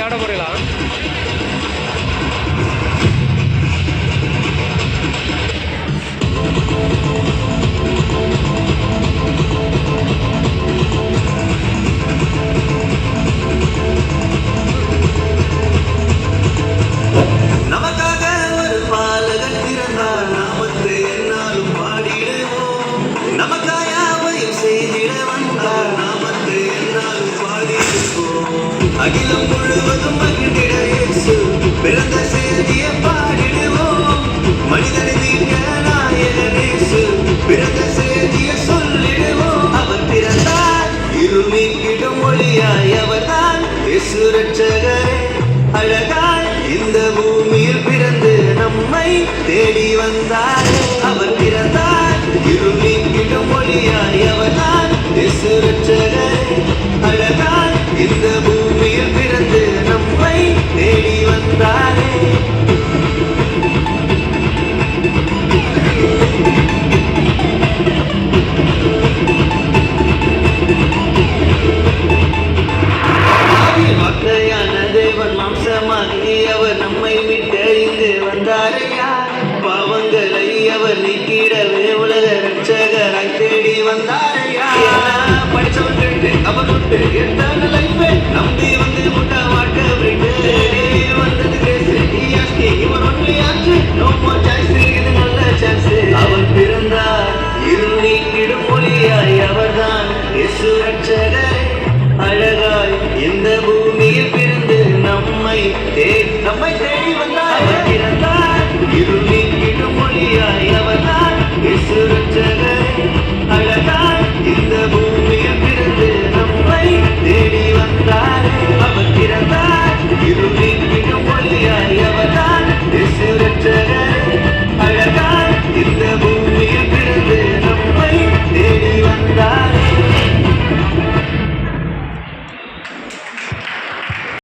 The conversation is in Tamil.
ஆட போறீங்களா? அகிலம் முழுவதும் மகிழ்ந்திட இயேசு பிறந்த செய்தியை பாடிடுவோம். மனிதனை மீட்க நாயகன் இயேசு பிறந்த செய்தியை சொல்லிடுவோம். அவர் பிறந்தார் இருள் நீக்கிடும் ஒளியாய், அவர்தான் இயேசு ரட்சகரே. அழகாய் இந்த பூமியில் பிறந்து நம்மை தேடி வந்தாரே. அவர் பிறந்தார் இருள் நீக்கிடும் ஒளியாய், அவர்தான் இயேசு ரட்சகரே. அழகாய் இந்த பூமியில் பிறந்து நம்மை தேடி வந்தாரே. வார்த்தையான தேவன் மாம்சமாகி அவர் நம்மை மீட்ட இங்கு வந்தாரையா. பாவங்களை அவர் நீக்கிடவே உலக ரட்சகராய் தேடி வந்தாரையா. படிச்சவன் கேட்டு அவர் விட்டு எட்டான லைஃபை நம்பி வந்து முட்டா வாழ்க்கை வந்தது கேசு. இவன் ஒன்லி ஆச்சு, நோ மோர் சாய்ஸ், இது நல்ல சான்ஸ். அவர் பிறந்தார் இருள் நீக்கிடும் ஒளியாய், அவர்தான் இயேசு ரட்சகரே. அழகாய் இந்த பூமியில் பிறந்து நம்மை